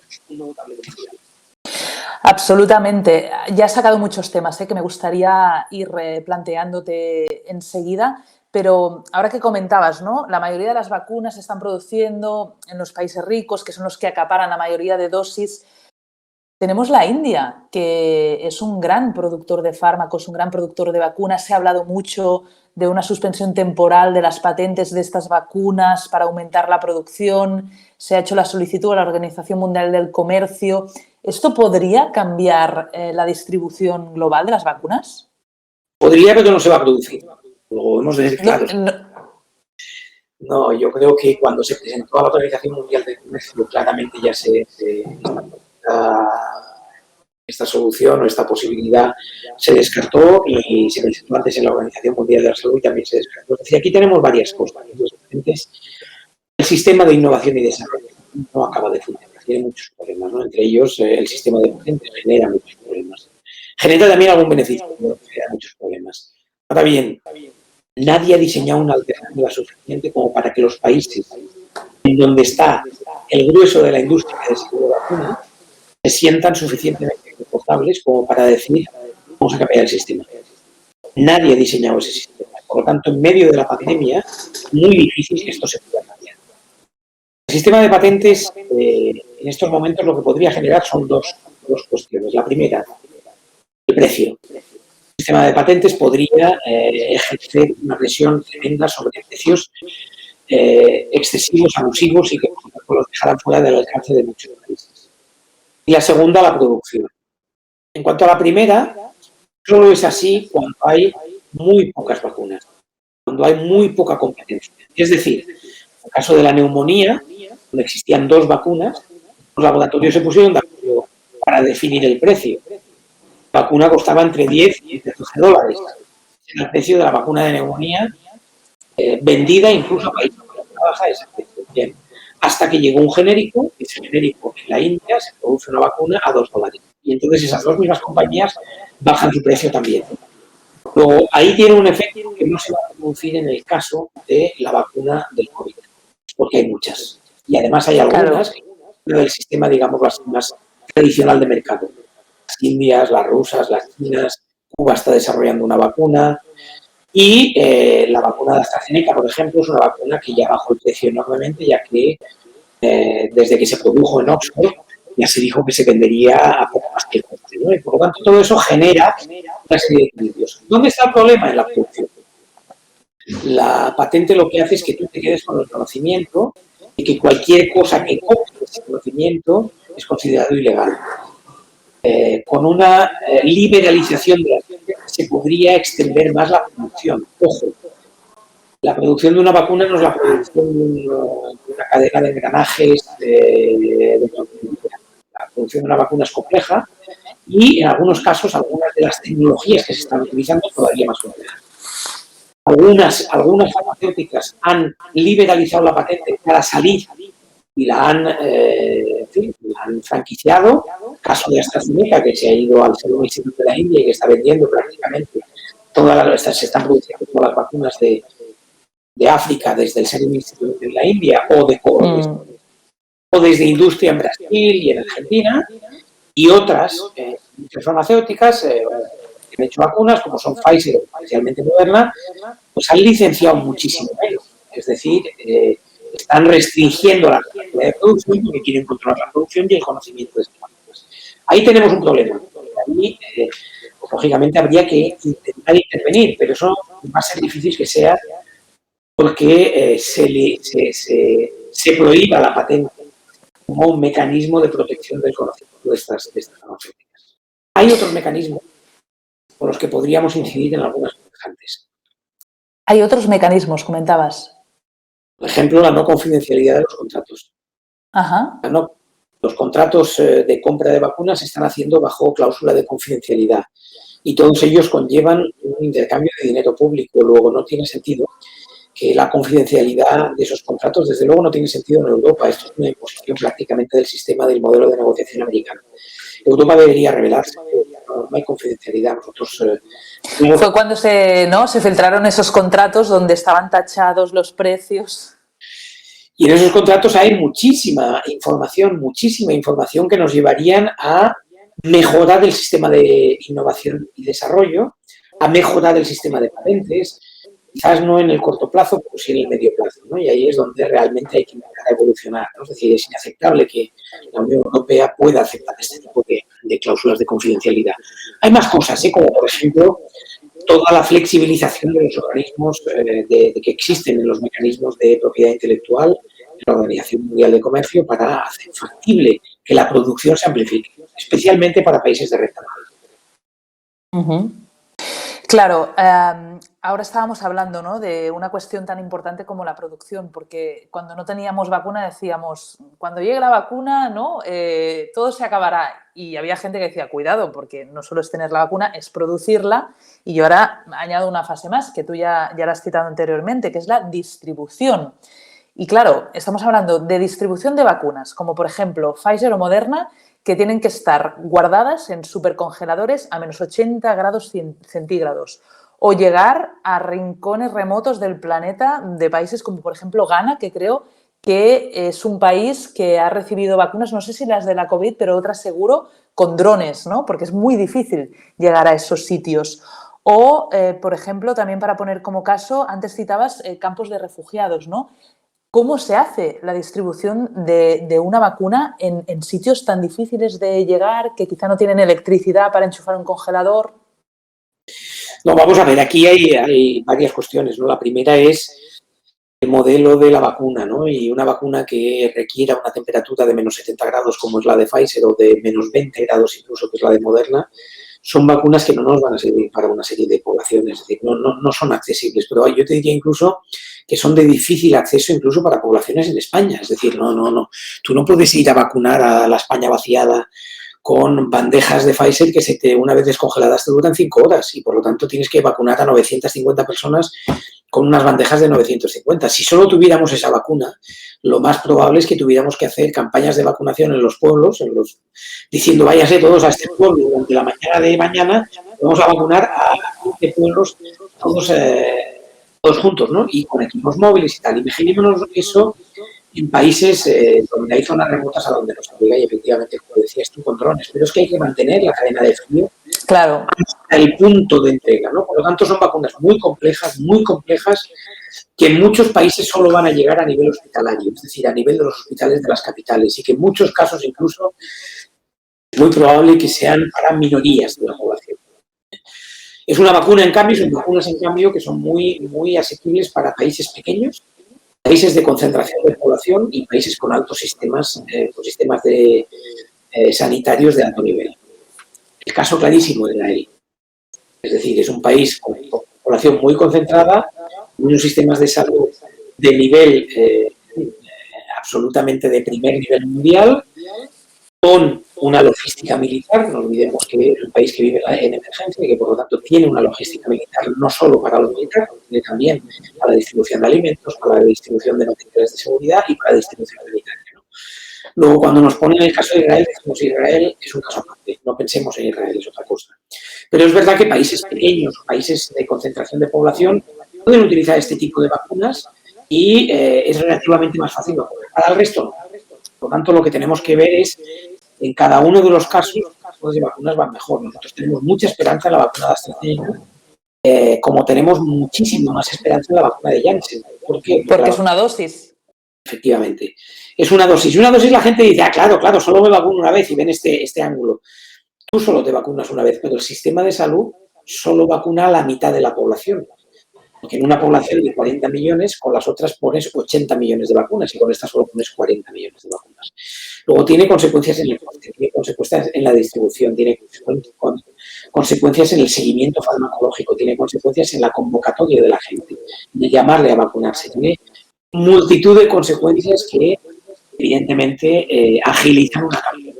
Absolutamente. Ya has sacado muchos temas que me gustaría ir planteándote enseguida, pero ahora que comentabas, ¿no? La mayoría de las vacunas se están produciendo en los países ricos, que son los que acaparan la mayoría de dosis. Tenemos la India, que es un gran productor de fármacos, un gran productor de vacunas. Se ha hablado mucho de una suspensión temporal de las patentes de estas vacunas para aumentar la producción. Se ha hecho la solicitud a la Organización Mundial del Comercio. ¿Esto podría cambiar la distribución global de las vacunas? Podría, pero no se va a producir. Lo hemos de decir claro. No, yo creo que cuando se presentó a la Organización Mundial del Comercio, claramente ya esta solución o esta posibilidad se descartó y se presentó antes en la Organización Mundial de la Salud y también se descartó. Es decir, aquí tenemos varias cosas diferentes. El sistema de innovación y desarrollo no acaba de funcionar, tiene muchos problemas, ¿no? Entre ellos, el sistema de patentes genera muchos problemas. Genera también algún beneficio, pero genera muchos problemas. Ahora bien, nadie ha diseñado una alternativa suficiente como para que los países en donde está el grueso de la industria de desarrollo de vacuna se sientan suficientemente confortables como para decir vamos a cambiar el sistema. Nadie ha diseñado ese sistema. Por lo tanto, en medio de la pandemia, es muy difícil que esto se pueda cambiar. El sistema de patentes, en estos momentos, lo que podría generar son dos cuestiones. La primera, el precio. El sistema de patentes podría ejercer una presión tremenda sobre precios excesivos, abusivos y que los dejarán fuera del alcance de muchos países. Y la segunda, la producción. En cuanto a la primera, solo es así cuando hay muy pocas vacunas, cuando hay muy poca competencia. Es decir, en el caso de la neumonía, donde existían 2 vacunas, los laboratorios se pusieron de acuerdo para definir el precio. La vacuna costaba entre 10 y $12. el precio de la vacuna de neumonía vendida incluso a países que trabaja ese precio. Bien. Hasta que llegó un genérico, y ese genérico en la India se produce una vacuna a $2. Y entonces esas dos mismas compañías bajan su precio también. Luego, ahí tiene un efecto que no se va a producir en el caso de la vacuna del COVID, porque hay muchas. Y además hay algunas que del sistema, digamos, más tradicional de mercado. Las indias, las rusas, las chinas, Cuba está desarrollando una vacuna y la vacuna de AstraZeneca, por ejemplo, es una vacuna que ya bajó el precio enormemente, ya que desde que se produjo en Oxford ya se dijo que se vendería a poco más que el coste, ¿no? Y por lo tanto, todo eso genera una serie de equilibrios. ¿Dónde está el problema? En la producción. La patente lo que hace es que tú te quedes con el conocimiento y que cualquier cosa que copie ese conocimiento es considerado ilegal. Con una liberalización de la ciencia se podría extender más la producción. Ojo, la producción de una vacuna no es la producción de una cadena de engranajes. La producción de una vacuna es compleja y en algunos casos algunas de las tecnologías que se están utilizando todavía más complejas. Algunas farmacéuticas han liberalizado la patente para salir y la han franquiciado. Caso de AstraZeneca, que se ha ido al Serum Institute de la India y que está vendiendo prácticamente se están produciendo todas las vacunas de África desde el Serum Institute de la India o desde industria en Brasil y en Argentina, y otras farmacéuticas que han hecho vacunas, como son Pfizer o especialmente Moderna, pues han licenciado muchísimo menos. Es decir, están restringiendo la capacidad de producción porque quieren controlar la producción y el conocimiento de estas vacunas. Ahí tenemos un problema. Ahí, pues, lógicamente, habría que intentar intervenir, pero eso va a ser difícil que sea porque se prohíba la patente como un mecanismo de protección del conocimiento de estas farmacéuticas. Hay otros mecanismos por los que podríamos incidir en algunas semejantes. Hay otros mecanismos, comentabas. Por ejemplo, la no confidencialidad de los contratos. Ajá. Los contratos de compra de vacunas se están haciendo bajo cláusula de confidencialidad y todos ellos conllevan un intercambio de dinero público. Luego, no tiene sentido que la confidencialidad de esos contratos, desde luego, no tiene sentido en Europa. Esto es una imposición prácticamente del sistema del modelo de negociación americano. Europa debería revelarse. No hay confidencialidad. Nosotros fue cuando se filtraron esos contratos donde estaban tachados los precios. Y en esos contratos hay muchísima información que nos llevarían a mejorar el sistema de innovación y desarrollo, a mejorar el sistema de patentes, quizás no en el corto plazo, pero sí en el medio plazo, ¿no? Y ahí es donde realmente hay que empezar a evolucionar, ¿no? Es decir, es inaceptable que la Unión Europea pueda aceptar este tipo de cláusulas de confidencialidad. Hay más cosas, como por ejemplo toda la flexibilización de los organismos que existen en los mecanismos de propiedad intelectual en la Organización Mundial de Comercio para hacer factible que la producción se amplifique, especialmente para países de renta baja. Claro, ahora estábamos hablando, ¿no?, de una cuestión tan importante como la producción, porque cuando no teníamos vacuna decíamos, cuando llegue la vacuna, ¿no?, todo se acabará. Y había gente que decía, cuidado, porque no solo es tener la vacuna, es producirla. Y yo ahora añado una fase más, que tú ya la has citado anteriormente, que es la distribución. Y claro, estamos hablando de distribución de vacunas, como por ejemplo Pfizer o Moderna, que tienen que estar guardadas en supercongeladores a menos 80 grados centígrados o llegar a rincones remotos del planeta de países como, por ejemplo, Ghana, que creo que es un país que ha recibido vacunas, no sé si las de la COVID, pero otras seguro, con drones, ¿no? Porque es muy difícil llegar a esos sitios. O, por ejemplo, también para poner como caso, antes citabas campos de refugiados, ¿no? ¿Cómo se hace la distribución de una vacuna en sitios tan difíciles de llegar, que quizá no tienen electricidad para enchufar un congelador? No, vamos a ver, aquí hay varias cuestiones, ¿no? La primera es el modelo de la vacuna, ¿no? Y una vacuna que requiera una temperatura de menos 70 grados, como es la de Pfizer, o de menos 20 grados incluso, que es la de Moderna, son vacunas que no nos van a servir para una serie de poblaciones, es decir, no son accesibles, pero yo te diría incluso que son de difícil acceso incluso para poblaciones en España, es decir, tú no puedes ir a vacunar a la España vaciada con bandejas de Pfizer que una vez descongeladas te duran 5 horas y por lo tanto tienes que vacunar a 950 personas con unas bandejas de 950. Si solo tuviéramos esa vacuna, lo más probable es que tuviéramos que hacer campañas de vacunación en los pueblos, diciendo váyase todos a este pueblo durante la mañana de mañana, vamos a vacunar a 15 pueblos todos juntos, ¿no? Y con equipos móviles y tal. Imaginémonos eso en países donde hay zonas remotas a donde nos obliga y efectivamente, como decías tú, con drones. Pero es que hay que mantener la cadena de frío Claro. hasta el punto de entrega, ¿no? Por lo tanto, son vacunas muy complejas, que en muchos países solo van a llegar a nivel hospitalario, es decir, a nivel de los hospitales de las capitales y que en muchos casos incluso es muy probable que sean para minorías de la población. Es una vacuna, en cambio, son vacunas, en cambio, que son muy, muy asequibles para países pequeños, países de concentración de población y países con altos sistemas sanitarios de alto nivel. El caso clarísimo de Israel. Es decir, es un país con población muy concentrada, unos sistemas de salud de nivel absolutamente de primer nivel mundial, con una logística militar. No olvidemos que es un país que vive en emergencia y que, por lo tanto, tiene una logística militar no solo para lo militar, sino también para la distribución de alimentos, para la distribución de materiales de seguridad y para la distribución sanitaria, ¿no? Luego, cuando nos ponen el caso de Israel, decimos Israel es un caso aparte, no pensemos en Israel, es otra cosa. Pero es verdad que países pequeños, países de concentración de población, pueden utilizar este tipo de vacunas y es relativamente más fácil vacunar. Para el resto, no. Por lo tanto, lo que tenemos que ver es, en cada uno de los casos, los de vacunas van mejor. Nosotros tenemos mucha esperanza en la vacuna de AstraZeneca, como tenemos muchísima más esperanza en la vacuna de Janssen. ¿Por qué? Porque es una dosis. Efectivamente. Es una dosis. Y una dosis la gente dice, claro, solo me vacuno una vez y ven este ángulo. Tú solo te vacunas una vez, pero el sistema de salud solo vacuna a la mitad de la población. Porque en una población de 40 millones, con las otras pones 80 millones de vacunas y con esta solo pones 40 millones de vacunas. Luego tiene consecuencias en el coste, tiene consecuencias en la distribución, tiene consecuencias en el seguimiento farmacológico, tiene consecuencias en la convocatoria de la gente, de llamarle a vacunarse. Tiene multitud de consecuencias que, evidentemente, agilizan una campaña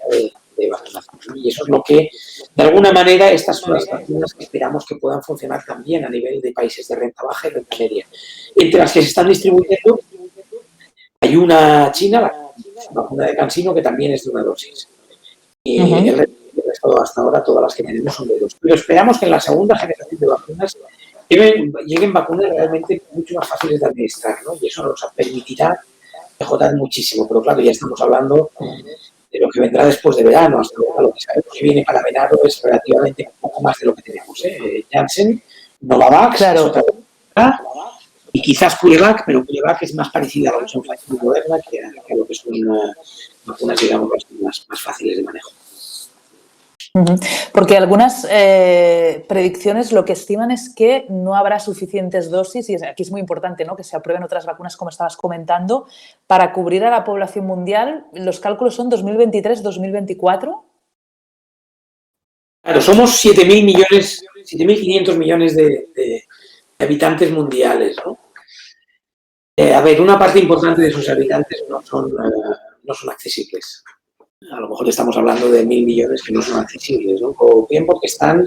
de vacunación. Y eso es lo que, de alguna manera, estas son las vacunas que esperamos que puedan funcionar también a nivel de países de renta baja y renta media. Entre las que se están distribuyendo, hay una china, la vacuna de CanSino, que también es de una dosis. Y el resto, hasta ahora, todas las que tenemos son de dos. Pero esperamos que en la segunda generación de vacunas lleguen vacunas realmente mucho más fáciles de administrar, ¿no? Y eso nos permitirá mejorar muchísimo. Pero claro, ya estamos hablando de lo que vendrá después de verano. Hasta ahora, lo que sabemos que viene para verano es relativamente un poco más de lo que tenemos, ¿eh? Janssen, Novavax, Claro. es otra cosa, y quizás CureVac, pero CureVac es más parecida a la versión Pfizer moderna que a lo que son vacunas, digamos, más fáciles de manejo. Porque algunas predicciones lo que estiman es que no habrá suficientes dosis, y aquí es muy importante, ¿no?, que se aprueben otras vacunas, como estabas comentando, para cubrir a la población mundial. ¿Los cálculos son 2023-2024? Claro, somos 7.500 millones de habitantes mundiales, ¿no? A ver, una parte importante de esos habitantes no son accesibles. A lo mejor estamos hablando de 1.000 millones que no son accesibles, ¿no? O bien porque están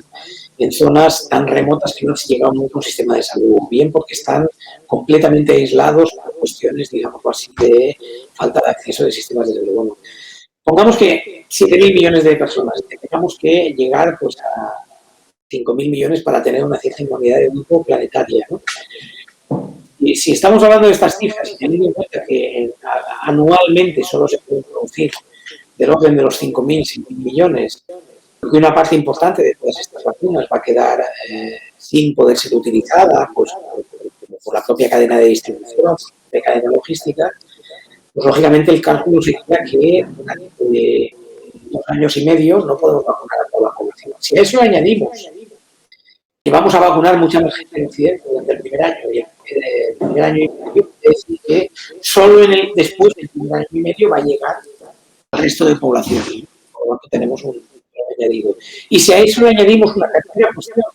en zonas tan remotas que no se llega a un sistema de salud, bien porque están completamente aislados por cuestiones, digamos así, de falta de acceso de sistemas de salud. Bueno, pongamos que 7.000 millones de personas, tengamos que llegar pues a 5.000 millones para tener una cierta inmunidad de grupo planetaria, ¿no? Y si estamos hablando de estas cifras y teniendo en cuenta que anualmente solo se pueden producir del orden de los 5.000, 6.000 millones, porque una parte importante de todas estas vacunas va a quedar sin poder ser utilizada pues, por la propia cadena de distribución, de cadena logística, pues lógicamente el cálculo sería que durante 2 años y medio no podemos vacunar a toda la población. Si a eso añadimos que vamos a vacunar mucha más gente en Occidente durante el primer año y el primer año y medio, es decir, que solo después del primer año y medio va a llegar al resto de población. Por lo tanto, tenemos un añadido. Y si a eso le añadimos una tercera cuestión,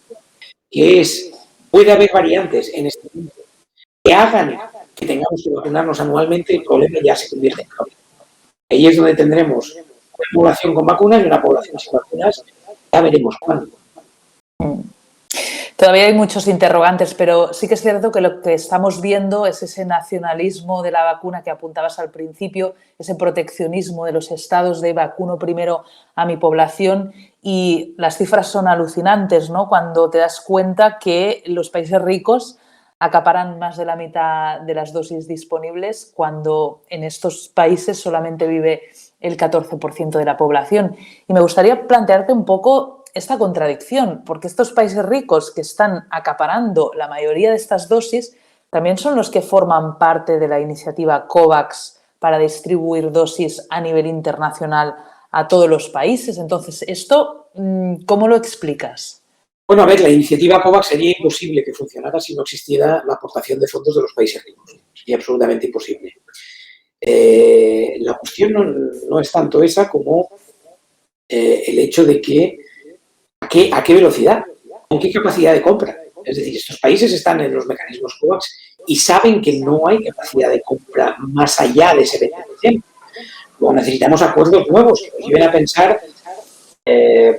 que es, puede haber variantes en este punto que hagan que tengamos que vacunarnos anualmente, el problema ya se convierte en crónico. Ahí es donde tendremos una población con vacunas y una población sin vacunas. Ya veremos cuándo. Todavía hay muchos interrogantes, pero sí que es cierto que lo que estamos viendo es ese nacionalismo de la vacuna que apuntabas al principio, ese proteccionismo de los estados de vacuno primero a mi población, y las cifras son alucinantes, ¿no? Cuando te das cuenta que los países ricos acaparan más de la mitad de las dosis disponibles, cuando en estos países solamente vive el 14% de la población. Y me gustaría plantearte un poco esta contradicción, porque estos países ricos que están acaparando la mayoría de estas dosis también son los que forman parte de la iniciativa COVAX para distribuir dosis a nivel internacional a todos los países. Entonces, ¿esto cómo lo explicas? Bueno, a ver, la iniciativa COVAX sería imposible que funcionara si no existiera la aportación de fondos de los países ricos. Sería absolutamente imposible. La cuestión no es tanto esa como el hecho de que ¿a qué velocidad? ¿Con qué capacidad de compra? Es decir, estos países están en los mecanismos COVAX y saben que no hay capacidad de compra más allá de ese 20%. Luego necesitamos acuerdos nuevos que nos lleven a pensar,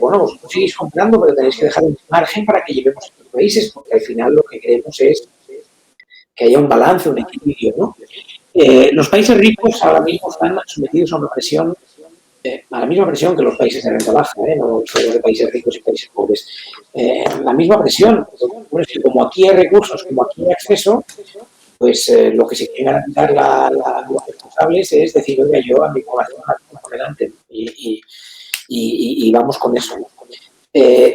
bueno, vosotros seguís comprando, pero tenéis que dejar un margen para que llevemos a estos países, porque al final lo que queremos es que haya un balance, un equilibrio, ¿no? Los países ricos ahora mismo están sometidos a una presión, a la misma presión que los países de renta baja, no solo de países ricos y países pobres. La misma presión, bueno, es que como aquí hay recursos, como aquí hay acceso, pues lo que se quiere garantizar los responsables es decir, oiga, yo a mi población la pongo por delante y vamos con eso, ¿no?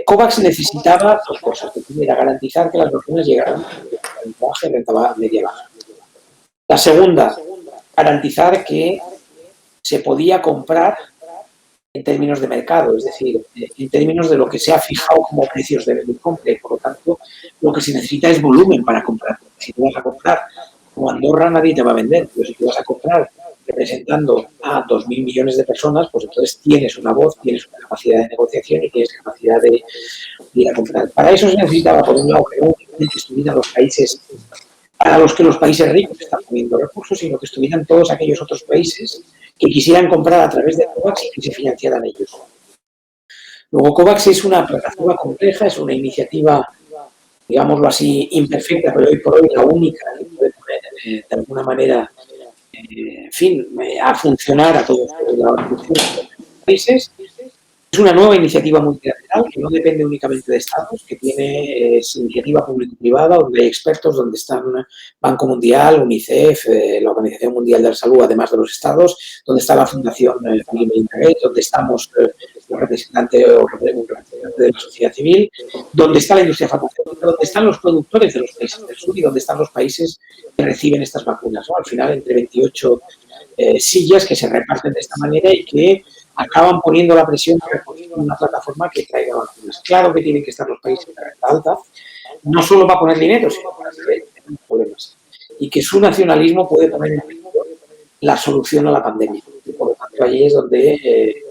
COVAX necesitaba dos cosas. La primera, garantizar que las vacunas llegaran a renta media baja. La segunda, garantizar que se podía comprar en términos de mercado, es decir, en términos de lo que se ha fijado como precios de compra, y por lo tanto lo que se necesita es volumen para comprar. Si tú vas a comprar como Andorra, nadie te va a vender, pero si tú vas a comprar representando a 2.000 millones de personas, pues entonces tienes una voz, tienes una capacidad de negociación y tienes capacidad de ir a comprar. Para eso se necesitaba, por un lado, que estuvieran los países a los que los países ricos están poniendo recursos, sino que estuvieran todos aquellos otros países que quisieran comprar a través de COVAX y que se financiaran ellos. Luego, COVAX es una plataforma compleja, es una iniciativa, digámoslo así, imperfecta, pero hoy por hoy la única que puede poner, de alguna manera, en fin, a funcionar a todos los países. Es una nueva iniciativa multilateral que no depende únicamente de estados, que tiene iniciativa público-privada, donde hay expertos, donde están Banco Mundial, UNICEF, la Organización Mundial de la Salud, además de los estados, donde está la Fundación Bill y Melinda Gates, donde estamos los representantes de la sociedad civil, donde está la industria farmacéutica, donde están los productores de los países del sur y donde están los países que reciben estas vacunas, ¿no? Al final, entre 28 sillas que se reparten de esta manera y que acaban poniendo la presión para construir una plataforma que traiga vacunas. Claro que tienen que estar los países de renta alta, no solo para poner dinero, sino para resolver problemas. Y que su nacionalismo puede poner en peligro la solución a la pandemia. Y por lo tanto, allí es donde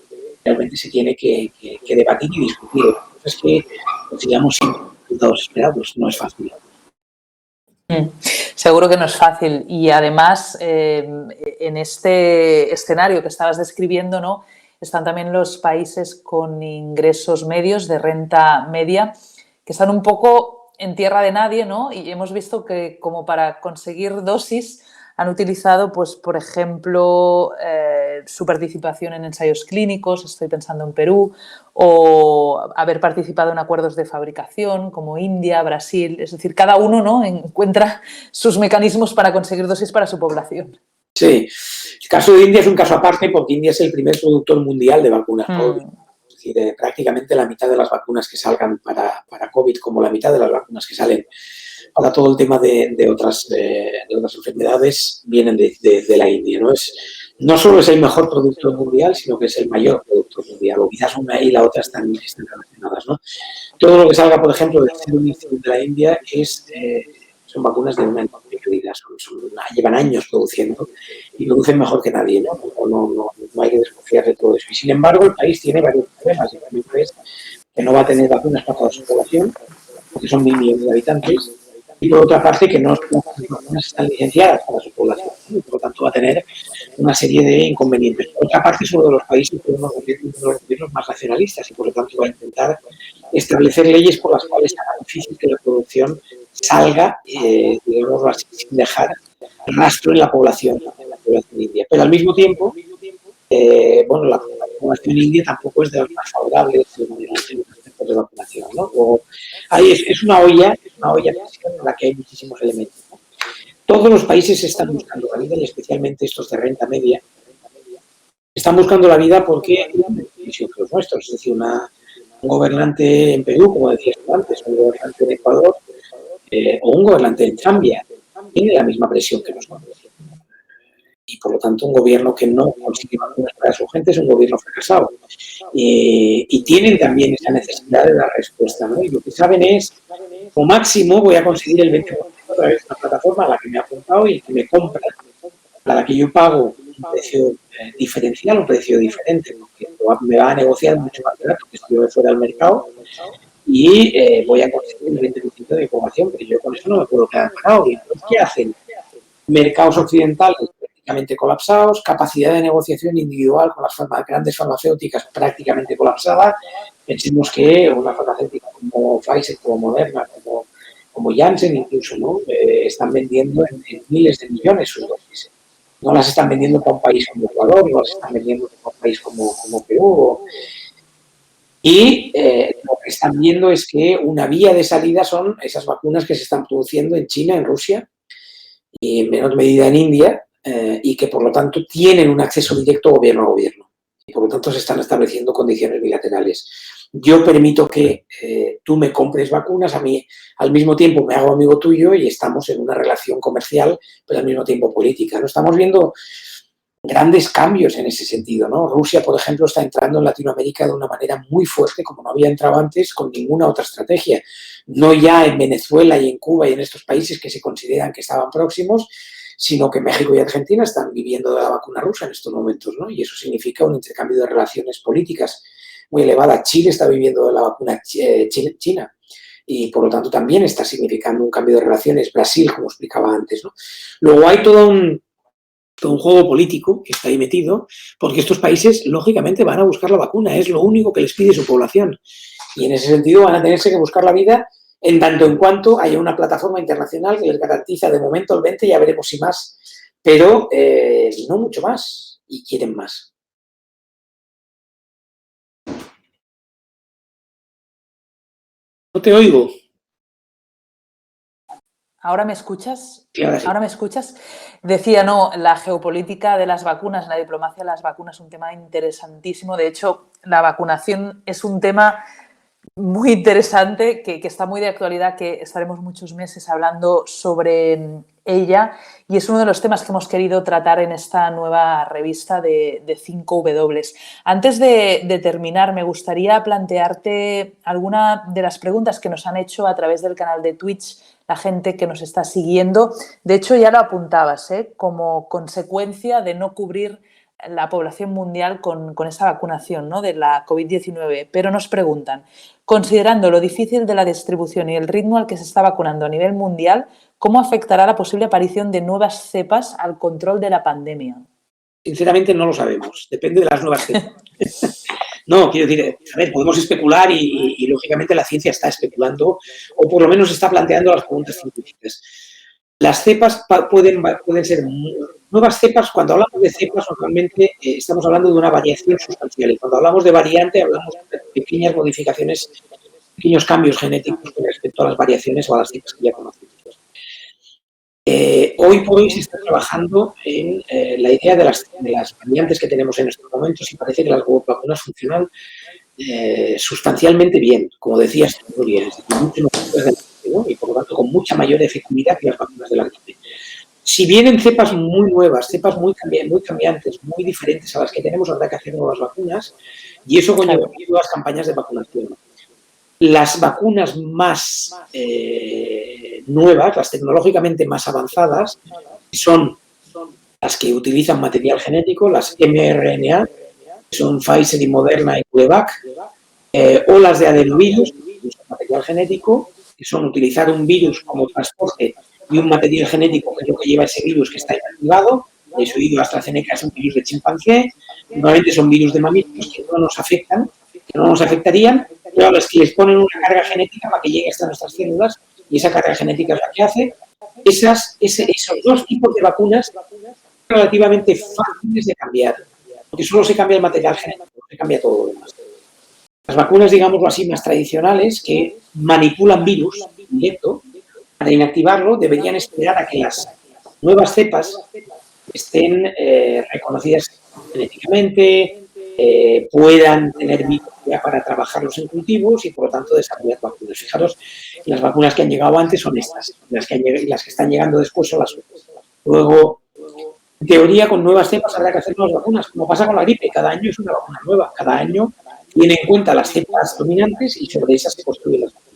realmente se tiene que debatir y discutir. Es que consigamos resultados esperados, no es fácil. Seguro que no es fácil. Y además, en este escenario que estabas describiendo, ¿no?, están también los países con ingresos medios, de renta media, que están un poco en tierra de nadie, ¿no? Y hemos visto que como para conseguir dosis han utilizado, pues, por ejemplo, su participación en ensayos clínicos, estoy pensando en Perú, o haber participado en acuerdos de fabricación como India, Brasil. Es decir, cada uno, ¿no?, encuentra sus mecanismos para conseguir dosis para su población. Sí, el caso de India es un caso aparte porque India es el primer productor mundial de vacunas COVID. Es decir, prácticamente la mitad de las vacunas que salgan para COVID, como la mitad de las vacunas que salen para todo el tema de otras enfermedades, vienen de la India, ¿no? No solo es el mejor productor mundial, sino que es el mayor productor mundial, o quizás una y la otra están relacionadas, ¿no? Todo lo que salga, por ejemplo, del Serum Institute de la India son vacunas de una enorme calidad, llevan años produciendo y producen mejor que nadie, ¿no? No hay que desconfiar de todo eso. Y sin embargo, el país tiene varios problemas. El primero es que no va a tener vacunas para toda su población, porque son 1.000 millones de habitantes, y por otra parte que no las vacunas están licenciadas para su población. y por lo tanto va a tener una serie de inconvenientes. Por otra parte, es uno de los países con uno de los gobiernos más nacionalistas y por lo tanto va a intentar establecer leyes por las cuales hará difícil que la producción salga, digámoslo así, sin dejar rastro en la población india. Pero al mismo tiempo, la población india tampoco es de las más favorables en los aspectos de vacunación, ¿no? Es una olla en la que hay muchísimos elementos, ¿no? Todos los países están buscando la vida y especialmente estos de renta media están buscando la vida porque hay una decisión que los nuestros, es decir, un gobernante en Perú, como decías tú antes, un gobernante en Ecuador o un gobernante en Zambia tiene la misma presión que nosotros. Y por lo tanto un gobierno que no consigue vacunas para su gente es un gobierno fracasado. Y tienen también esa necesidad de dar respuesta, ¿no? Y lo que saben es, como máximo voy a conseguir el 20% a través de una plataforma a la que me ha apuntado y que me compra, a la que yo pago un precio diferencial, un precio diferente, porque me va a negociar mucho más barato que si yo fuera al mercado y voy a conseguir el 20% de información, pero yo con eso no me puedo quedar parado. ¿Y entonces qué hacen? Mercados occidentales prácticamente colapsados, capacidad de negociación individual con las grandes farmacéuticas prácticamente colapsada. Pensemos que una farmacéutica como Pfizer, como Moderna, como Janssen incluso, ¿no? Están vendiendo en miles de millones sus dosis. No las están vendiendo para un país como Ecuador, no las están vendiendo para un país como Perú. Y lo que están viendo es que una vía de salida son esas vacunas que se están produciendo en China, en Rusia y en menor medida en India, y que por lo tanto tienen un acceso directo gobierno a gobierno. Y por lo tanto se están estableciendo condiciones bilaterales. Yo permito que tú me compres vacunas, a mí al mismo tiempo me hago amigo tuyo y estamos en una relación comercial, pero al mismo tiempo política, ¿no? Estamos viendo grandes cambios en ese sentido, ¿no? Rusia, por ejemplo, está entrando en Latinoamérica de una manera muy fuerte, como no había entrado antes con ninguna otra estrategia. No ya en Venezuela y en Cuba y en estos países que se consideran que estaban próximos, sino que México y Argentina están viviendo de la vacuna rusa en estos momentos, ¿no? Y eso significa un intercambio de relaciones políticas muy elevada. Chile está viviendo de la vacuna china y, por lo tanto, también está significando un cambio de relaciones. Brasil, como explicaba antes, ¿no? Luego hay todo un juego político que está ahí metido, porque estos países, lógicamente, van a buscar la vacuna. Es lo único que les pide su población. Y, en ese sentido, van a tenerse que buscar la vida en tanto en cuanto haya una plataforma internacional que les garantiza de momento el 20, ya veremos si más, pero no mucho más, y quieren más. No te oigo. ¿Ahora me escuchas? Sí, ahora sí. ¿Ahora me escuchas? Decía, no, la geopolítica de las vacunas, la diplomacia de las vacunas es un tema interesantísimo. De hecho, la vacunación es un tema muy interesante, que está muy de actualidad, que estaremos muchos meses hablando sobre ella y es uno de los temas que hemos querido tratar en esta nueva revista de 5W. Antes de terminar, me gustaría plantearte alguna de las preguntas que nos han hecho a través del canal de Twitch la gente que nos está siguiendo. De hecho, ya lo apuntabas, como consecuencia de no cubrir la población mundial con esa vacunación, ¿no?, de la COVID-19. Pero nos preguntan, considerando lo difícil de la distribución y el ritmo al que se está vacunando a nivel mundial, ¿cómo afectará la posible aparición de nuevas cepas al control de la pandemia? Sinceramente no lo sabemos, depende de las nuevas cepas. No, quiero decir, a ver, podemos especular y lógicamente la ciencia está especulando o por lo menos está planteando las preguntas científicas. Las cepas pueden ser nuevas cepas. Cuando hablamos de cepas, normalmente estamos hablando de una variación sustancial. Y cuando hablamos de variante, hablamos de pequeñas modificaciones, pequeños cambios genéticos con respecto a las variaciones o a las cepas que ya conocemos. Hoy por hoy se está trabajando en la idea de las variantes que tenemos en estos momentos y parece que las vacunas funcionan sustancialmente bien, como decías, ¿no? Y por lo tanto con mucha mayor efectividad que las vacunas de la gripe. Si vienen cepas muy nuevas, cepas muy cambiantes, muy diferentes a las que tenemos, habrá que hacer nuevas vacunas y eso conlleva nuevas campañas de vacunación. Las vacunas más nuevas, las tecnológicamente más avanzadas, son las que utilizan material genético, las mRNA, que son Pfizer y Moderna y CureVac, o las de adenovirus, que usan material genético, que son utilizar un virus como transporte y un material genético que es lo que lleva ese virus que está inactivado. He oído, AstraZeneca es un virus de chimpancé, normalmente son virus de mamíferos que no nos afectan, que no nos afectarían, pero a los que les ponen una carga genética para que llegue hasta nuestras células, y esa carga genética es la que hace. Esos dos tipos de vacunas son relativamente fáciles de cambiar, porque solo se cambia el material genético, no se cambia todo lo demás. Las vacunas, digámoslo así, más tradicionales, que manipulan virus directo, para inactivarlo, deberían esperar a que las nuevas cepas estén reconocidas genéticamente, puedan tener virus ya para trabajarlos en cultivos y, por lo tanto, desarrollar vacunas. Fijaros, las vacunas que han llegado antes son estas, las que están llegando después son las otras. Luego, en teoría, con nuevas cepas habrá que hacer nuevas vacunas, como pasa con la gripe. Cada año es una vacuna nueva, cada año tiene en cuenta las cepas dominantes y sobre esas se construyen las vacunas.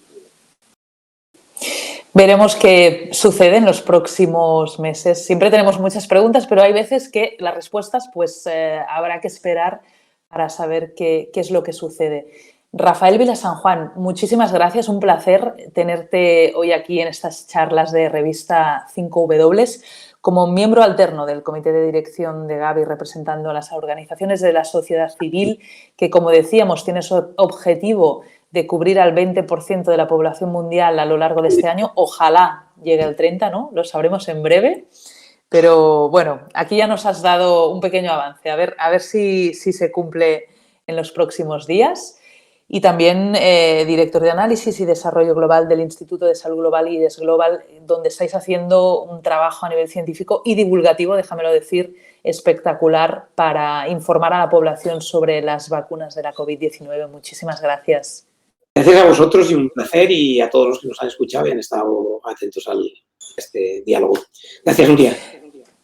Veremos qué sucede en los próximos meses. Siempre tenemos muchas preguntas, pero hay veces que las respuestas pues habrá que esperar para saber qué es lo que sucede. Rafael Vilasanjuan, muchísimas gracias. Un placer tenerte hoy aquí en estas charlas de revista 5W. Como miembro alterno del Comité de Dirección de Gavi, representando a las organizaciones de la sociedad civil, que, como decíamos, tiene su objetivo de cubrir al 20% de la población mundial a lo largo de este año. Ojalá llegue al 30%, ¿no? Lo sabremos en breve. Pero, bueno, aquí ya nos has dado un pequeño avance. A ver si se cumple en los próximos días. Y también director de Análisis y Desarrollo Global del Instituto de Salud Global IDES Global, donde estáis haciendo un trabajo a nivel científico y divulgativo, déjamelo decir, espectacular para informar a la población sobre las vacunas de la COVID-19. Muchísimas gracias. Gracias a vosotros y un placer, y a todos los que nos han escuchado y han estado atentos a este diálogo. Gracias, Nuria.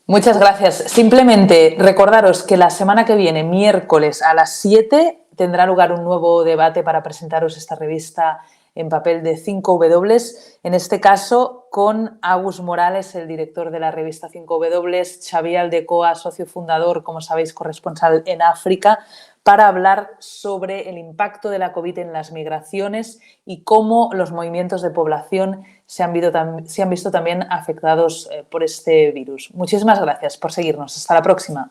Muchas gracias. Simplemente recordaros que la semana que viene, miércoles a las 7, tendrá lugar un nuevo debate para presentaros esta revista en papel de 5W, en este caso con Agus Morales, el director de la revista 5W, Xavier Aldecoa, socio fundador, como sabéis, corresponsal en África, para hablar sobre el impacto de la COVID en las migraciones y cómo los movimientos de población se han visto también afectados por este virus. Muchísimas gracias por seguirnos. Hasta la próxima.